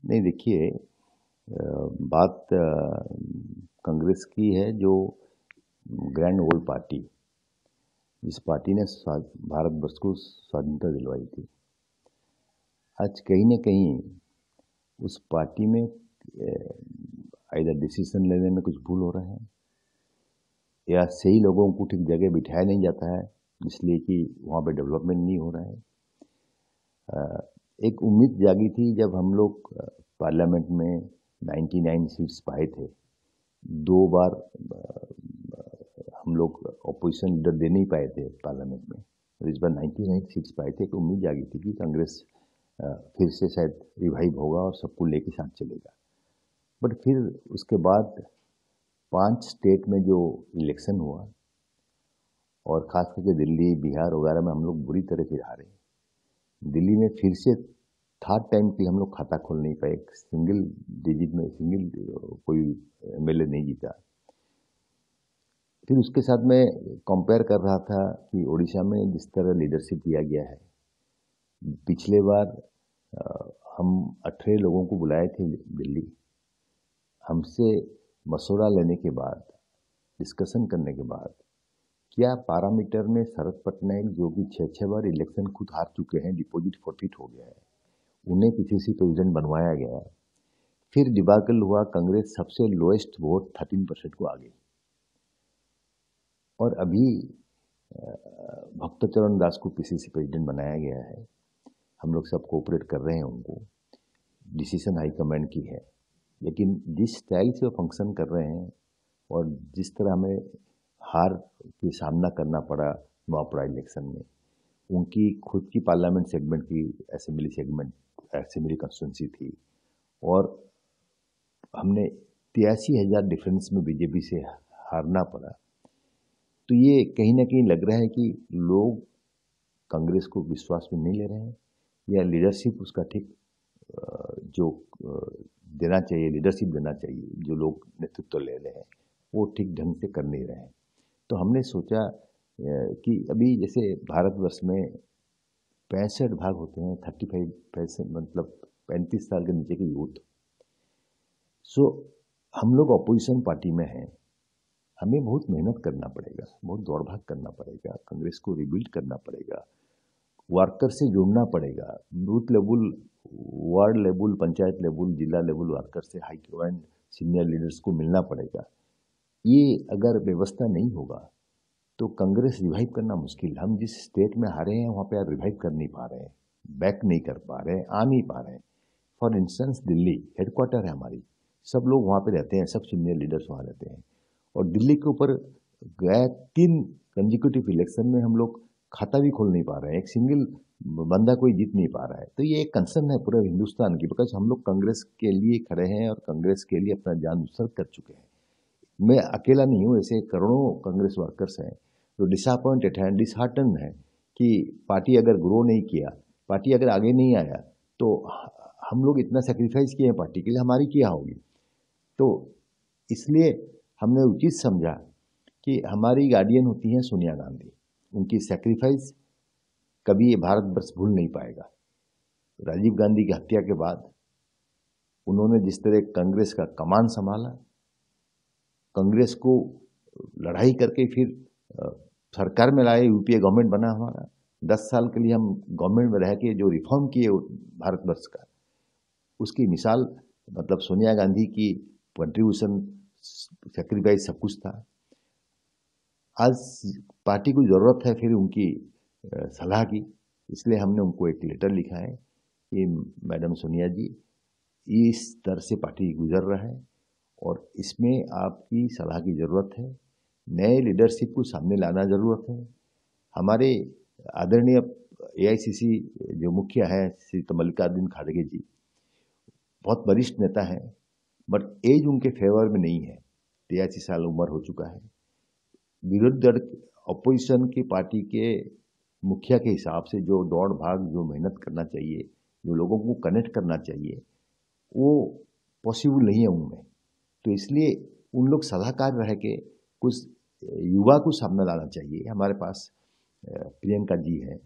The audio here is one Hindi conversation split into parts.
नहीं देखिए, बात कांग्रेस की है जो ग्रैंड ओल्ड पार्टी, जिस पार्टी ने भारतवर्ष को स्वाधीनता दिलवाई थी। आज कहीं न कहीं उस पार्टी में आइदर डिसीजन लेने में कुछ भूल हो रहा है या सही लोगों को ठीक जगह बिठाया नहीं जाता है, इसलिए कि वहाँ पे डेवलपमेंट नहीं हो रहा है। एक उम्मीद जागी थी जब हम लोग पार्लियामेंट में 99 सीट्स पाए थे। 2 बार हम लोग ऑपोजिशन लीडर दे नहीं पाए थे पार्लियामेंट में, और इस बार 99 सीट्स पाए थे। तो उम्मीद जागी थी कि कांग्रेस फिर से शायद रिवाइव होगा और सबको लेके साथ चलेगा। बट फिर उसके बाद 5 स्टेट में जो इलेक्शन हुआ, और खास करके दिल्ली, बिहार वगैरह में हम लोग बुरी तरह से हारे। दिल्ली में फिर से थर्ड टाइम की हम लोग खाता खोल नहीं पाए। सिंगल डिजिट में कोई एमएलए नहीं जीता। फिर उसके साथ मैं कंपेयर कर रहा था कि उड़ीसा में जिस तरह लीडरशिप दिया गया है, पिछले बार हम 18 लोगों को बुलाए थे दिल्ली। हमसे मशवरा लेने के बाद, डिस्कशन करने के बाद, क्या पैरामीटर में शरद पटनायक, जो कि 6 बार इलेक्शन खुद हार चुके हैं, डिपॉजिट फॉरफिट हो गया है, उन्हें पीसीसी प्रेसिडेंट बनवाया गया। फिर डिबाकल हुआ, कांग्रेस सबसे लोएस्ट वोट 13% को आ गई। और अभी भक्तचरण दास को पीसीसी प्रेसिडेंट बनाया गया है। हम लोग सब कोऑपरेट कर रहे हैं उनको, डिसीजन हाईकमांड की है। लेकिन जिस स्टाइल से वो फंक्शन कर रहे हैं और जिस तरह हमें हार की सामना करना पड़ा नवापड़ा इलेक्शन में, उनकी खुद की पार्लियामेंट सेगमेंट की असेंबली कंस्टिट्यूंसी थी, और हमने 83,000 डिफरेंस में बीजेपी से हारना पड़ा। तो ये कहीं ना कहीं लग रहा है कि लोग कांग्रेस को विश्वास में नहीं ले रहे हैं, या लीडरशिप उसका ठीक जो देना चाहिए, लीडरशिप देना चाहिए, जो लोग नेतृत्व ले रहे हैं वो ठीक ढंग से कर नहीं रहे हैं। तो हमने सोचा कि अभी जैसे भारतवर्ष में 65 भाग होते हैं, 35% मतलब 35 साल के नीचे के यूथ। सो हम लोग अपोजिशन पार्टी में हैं, हमें बहुत मेहनत करना पड़ेगा, बहुत दौड़ भाग करना पड़ेगा, कांग्रेस को रिबिल्ड करना पड़ेगा, वर्कर से जुड़ना पड़ेगा, booth level, ward level, panchayat level, जिला लेवल वर्कर से हाई कमांड सीनियर लीडर्स को मिलना पड़ेगा। ये अगर व्यवस्था नहीं होगा तो कांग्रेस रिवाइव करना मुश्किल। हम जिस स्टेट में हारे हैं वहाँ पे रिवाइव कर नहीं पा रहे हैं, बैक नहीं कर पा रहे हैं, आ नहीं पा रहे हैं। फॉर इंस्टेंस दिल्ली हेडक्वार्टर है हमारी, सब लोग वहाँ पे रहते हैं, सब सीनियर लीडर्स वहाँ रहते हैं, और दिल्ली के ऊपर गया 3 कंजिक्यूटिव इलेक्शन में हम लोग खाता भी खोल नहीं पा रहे हैं, एक सिंगल बंदा कोई जीत नहीं पा रहा है। तो ये एक कंसर्न है पूरे हिंदुस्तान की, बिकॉज हम लोग कांग्रेस के लिए खड़े हैं और कांग्रेस के लिए अपना जान उत्सर्ग कर चुके हैं। मैं अकेला नहीं हूँ, ऐसे करोड़ों कांग्रेस वर्कर्स हैं जो डिसअपॉइंटेड हैं, डिसहार्टन है कि पार्टी अगर ग्रो नहीं किया, पार्टी अगर आगे नहीं आया, तो हम लोग इतना सेक्रीफाइस किए हैं पार्टी के लिए, हमारी क्या होगी। तो इसलिए हमने उचित समझा कि हमारी गार्डियन होती हैं सोनिया गांधी, उनकी सेक्रीफाइस कभी ये भारतवर्ष भूल नहीं पाएगा। राजीव गांधी की हत्या के बाद उन्होंने जिस तरह कांग्रेस का कमान संभाला, कांग्रेस को लड़ाई करके फिर सरकार में लाए, यूपीए गवर्नमेंट बना हमारा। 10 साल के लिए हम गवर्नमेंट में रह के जो रिफॉर्म किए भारतवर्ष का, उसकी मिसाल मतलब सोनिया गांधी की कंट्रीब्यूशन, सेक्रीफाइस सब कुछ था। आज पार्टी को ज़रूरत है फिर उनकी सलाह की, इसलिए हमने उनको एक लेटर लिखा है कि मैडम सोनिया जी, इस तरह से पार्टी गुजर रहा है और इसमें आपकी सलाह की ज़रूरत है, नए लीडरशिप को सामने लाना ज़रूरत है। हमारे आदरणीय एआईसीसी जो मुखिया है श्री मल्लिकार्जुन खड़गे जी, बहुत वरिष्ठ नेता हैं, बट एज उनके फेवर में नहीं है, 83 साल उम्र हो चुका है। विरोधी दल अपोजिशन की पार्टी के मुखिया के हिसाब से जो दौड़ भाग, जो मेहनत करना चाहिए, जो लोगों को कनेक्ट करना चाहिए, वो पॉसिबल नहीं है उनमें। तो इसलिए उन लोग सलाहकार रह के कुछ युवा को सामने लाना चाहिए। हमारे पास प्रियंका जी हैं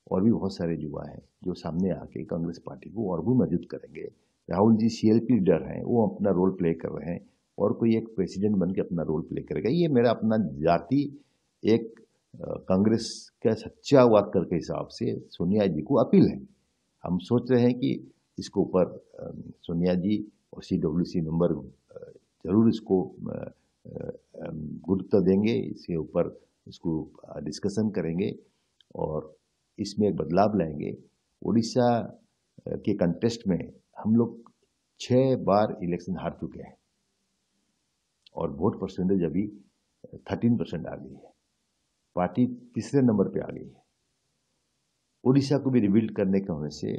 और भी बहुत सारे युवा हैं जो सामने आके कांग्रेस पार्टी को और भी मजबूत करेंगे, राहुल जी CLP लीडर हैं, वो अपना रोल प्ले कर रहे हैं और कोई एक प्रेसिडेंट बन के अपना रोल प्ले करेगा। ये मेरा अपना जाति एक कांग्रेस का सच्चावाद करके हिसाब से सोनिया जी को अपील है। हम सोच रहे हैं कि इसको ऊपर सोनिया जी और CWC मेंबर जरूर इसको गुरुत्व देंगे, इसके ऊपर इसको डिस्कशन करेंगे और इसमें एक बदलाव लाएंगे। उड़ीसा के कंटेस्ट में हम लोग 6 बार इलेक्शन हार चुके हैं और वोट परसेंटेज अभी 13% आ गई है। पार्टी तीसरे नंबर पे आ गई है। उड़ीसा को भी रिबिल्ड करने के होने से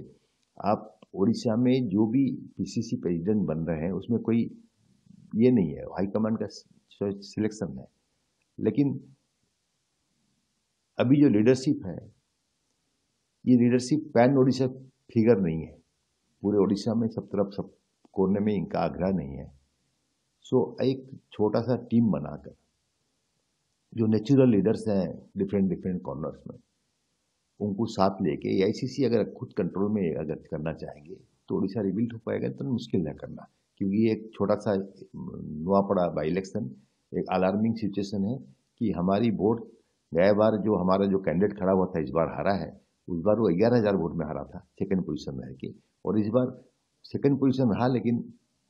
आप उड़ीसा में जो भी PCC प्रेसिडेंट बन रहे हैं उसमें कोई ये नहीं है, हाईकमांड का सिलेक्शन है। लेकिन अभी जो लीडरशिप है, ये लीडरशिप पैन उड़ीसा फिगर नहीं है। पूरे उड़ीसा में सब तरफ सब कोने में इनका आग्रह नहीं है। सो एक छोटा सा टीम बनाकर जो नेचुरल लीडर्स हैं डिफरेंट कॉर्नर्स में, उनको साथ लेके AICC अगर खुद कंट्रोल में अगर करना चाहेंगे तो उड़ीसा रिबिल्ड हो पाएगा। तो मुश्किल है करना, क्योंकि एक छोटा सा नुआपड़ा बाई इलेक्शन एक अलार्मिंग सिचुएशन है कि हमारी वोट गए बार जो हमारा जो कैंडिडेट खड़ा हुआ था इस बार हारा है। उस बार वो 11,000 वोट में हारा था सेकंड पोजीशन में रह के, और इस बार सेकंड पोजीशन में रहा लेकिन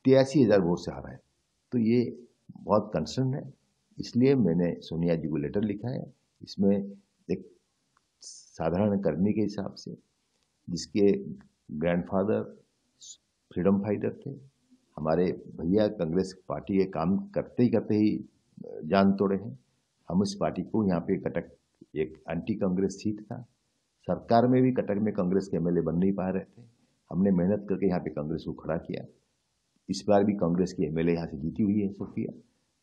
83,000 वोट से हारा है। तो ये बहुत कंसर्न है। इसलिए मैंने सोनिया जी को लेटर लिखा है। इसमें एक साधारण कर्मी के हिसाब से, जिसके ग्रैंडफादर फ्रीडम फाइटर थे, हमारे भैया कांग्रेस पार्टी के काम करते ही जान तोड़े हैं। हम इस पार्टी को यहाँ पे कटक एक एंटी कांग्रेस सीट था, सरकार में भी कटक में कांग्रेस के MLA बन नहीं पा रहे थे। हमने मेहनत करके यहाँ पे कांग्रेस को खड़ा किया। इस बार भी कांग्रेस की MLA यहाँ से जीती हुई है सोफिया।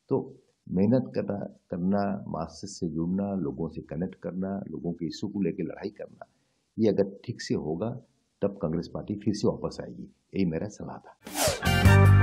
तो मेहनत करना, मार्क्सिस्ट से जुड़ना, लोगों से कनेक्ट करना, लोगों के इशू को लेकर लड़ाई करना, ये अगर ठीक से होगा तब कांग्रेस पार्टी फिर से वापस आएगी। यही मेरा सलाह था।